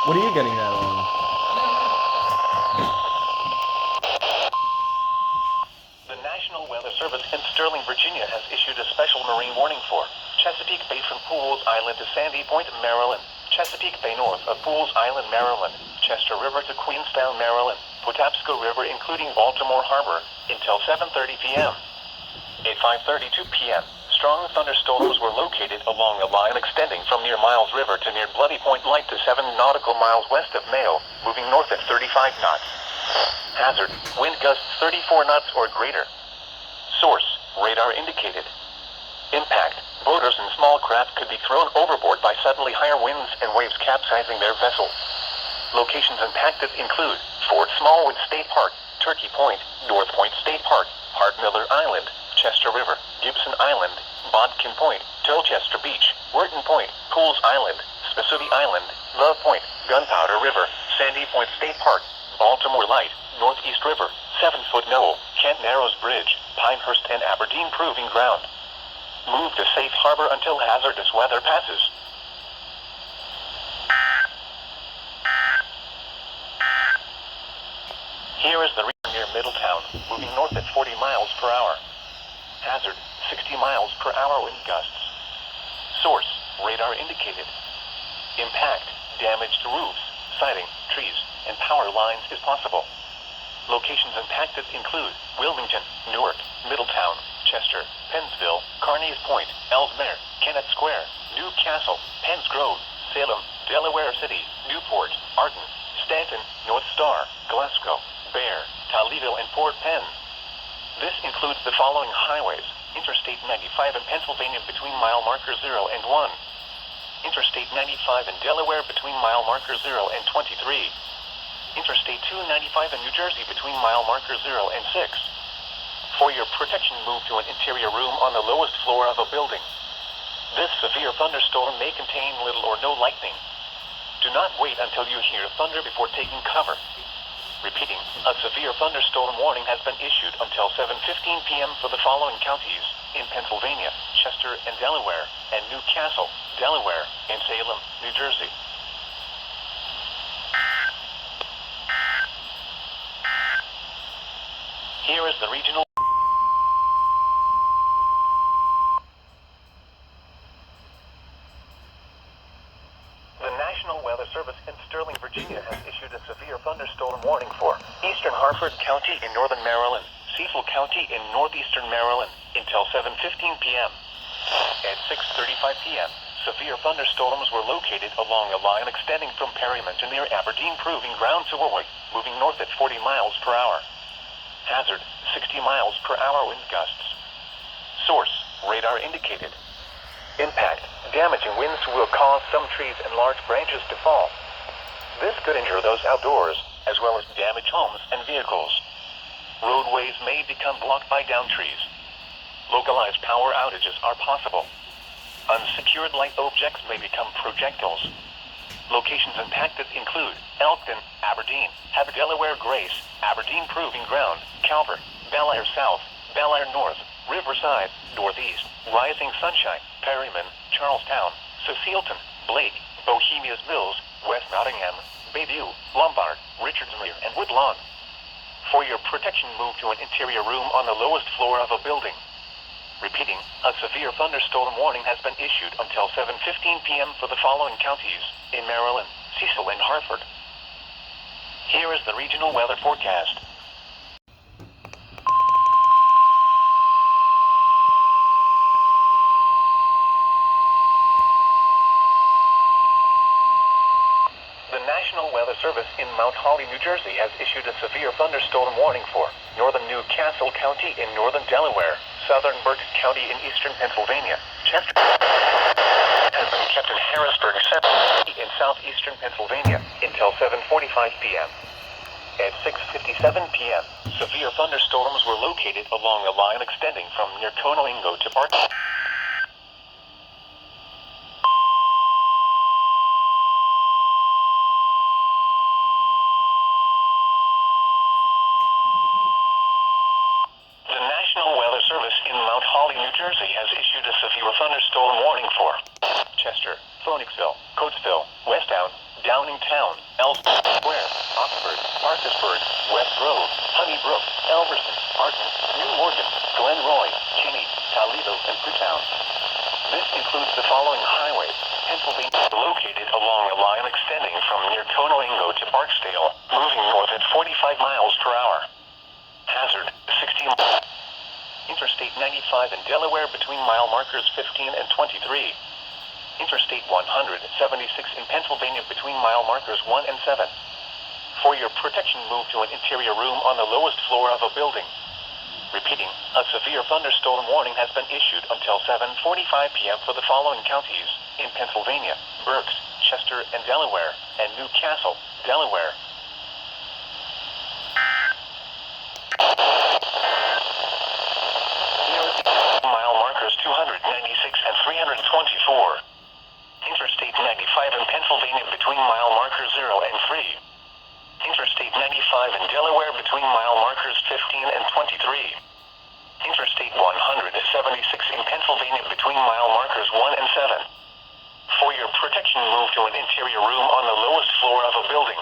What are you getting that on? The National Weather Service in Sterling, Virginia has issued a special marine warning for Chesapeake Bay from Pools Island to Sandy Point, Maryland, Chesapeake Bay north of Pools Island, Maryland, Chester River to Queenstown, Maryland, Patapsco River including Baltimore Harbor, until 7:30 p.m. At 5:32 p.m., strong thunderstorms were located along a line extending from near Miles River to near Bloody Point Light to 7 nautical miles west of Mayo, moving north at 35 knots. Hazard, wind gusts 34 knots or greater. Source, radar indicated. Impact, boaters and small craft could be thrown overboard by suddenly higher winds and waves capsizing their vessel. Locations impacted include Fort Smallwood State Park, Turkey Point, North Point State Park, Hart Miller Island, Chester River, Gibson Island, Bodkin Point, Tolchester Beach, Wharton Point, Pools Island, Spessooty Island, Love Point, Gunpowder River, Sandy Point State Park, Baltimore Light, Northeast River, 7-foot Knoll, Kent Narrows Bridge, Pinehurst and Aberdeen Proving Ground. Move to safe harbor until hazardous weather passes. Here is the region near Middletown, moving north at 40 miles per hour. Hazard, 60 miles per hour wind gusts. Source, radar indicated. Impact, damage to roofs, siding, trees, and power lines is possible. Locations impacted include Wilmington, Newark, Middletown, Chester, Pennsville, Carneys Point, Ellesmere, Kennett Square, Newcastle, Penns Grove, Salem, Delaware City, Newport, Arden, Stanton, North Star, Glasgow, Bear, Toledo, and Port Penn. This includes the following highways: Interstate 95 in Pennsylvania between mile marker 0 and 1. Interstate 95 in Delaware between mile marker 0 and 23. Interstate 295 in New Jersey between mile marker 0 and 6. For your protection, move to an interior room on the lowest floor of a building. This severe thunderstorm may contain little or no lightning. Do not wait until you hear thunder before taking cover. Repeating, a severe thunderstorm warning has been issued until 7:15 p.m. for the following counties in Pennsylvania, Chester and Delaware, and Newcastle, Delaware, and Salem, New Jersey. Here is the regional. The National Weather Service in Sterling, Virginia has issued a severe thunderstorm warning for eastern Harford County in northern Maryland, Cecil County in northeastern Maryland, until 7:15 p.m. At 6:35 p.m., severe thunderstorms were located along a line extending from Perryman to near Aberdeen Proving Ground to Warwick, moving north at 40 miles per hour. Hazard, 60 miles per hour wind gusts. Source, radar indicated. Impact, damaging winds will cause some trees and large branches to fall. This could injure those outdoors, as well as damage homes and vehicles. Roadways may become blocked by downed trees. Localized power outages are possible. Unsecured light objects may become projectiles. Locations impacted include Elkton, Aberdeen, Delaware Grace, Aberdeen Proving Ground, Calvert, Bel Air South, Bel Air North, Riverside, Northeast, Rising Sunshine, Perryman, Charlestown, Cecilton, Blake, Bohemia's Mills, West Nottingham, Bayview, Lombard, Richardsmere, and Woodlawn. For your protection, move to an interior room on the lowest floor of a building. Repeating, a severe thunderstorm warning has been issued until 7:15 p.m. for the following counties in Maryland, Cecil, and Hartford. Here is the regional weather forecast. The National Weather Service in Mount Holly, New Jersey has issued a severe thunderstorm warning for northern Newcastle County in northern Delaware, southern Berks County in eastern Pennsylvania. Chester has been kept in Harrisburg in southeastern Pennsylvania until 7:45 p.m. At 6:57 p.m., severe thunderstorms were located along a line extending from near Conoingo to Barton. The National Weather Service in Mount Holly, New Jersey has issued a severe thunderstorm warning for Chester, Phoenixville, Coatesville, Westtown, Downingtown, Ellsworth Square, Oxford, Parkersburg, West Grove, Honeybrook, Elverson, Martin, New Morgan, Glen Roy, Cheney, Toledo, and Freetown. This includes the following highways: Pennsylvania, located along a line extending from near Conoingo to Barksdale, moving north at 45 miles per hour. Hazard, 16. Interstate 95 in Delaware between mile markers 15 and 23. Interstate 176 in Pennsylvania between mile markers 1 and 7. For your protection, move to an interior room on the lowest floor of a building. Repeating, a severe thunderstorm warning has been issued until 7:45 p.m. for the following counties in Pennsylvania: Berks, Chester, and Delaware, and Newcastle, Delaware. Mile markers 296 and 324. Interstate 95 in Pennsylvania between mile markers 0 and 3. Interstate 95 in Delaware between mile markers 15 and 23. Interstate 176 in Pennsylvania between mile markers 1 and 7. For your protection, move to an interior room on the lowest floor of a building.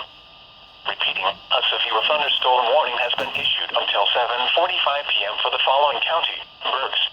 Repeating, a severe thunderstorm warning has been issued until 7:45 p.m. for the following county: Berks,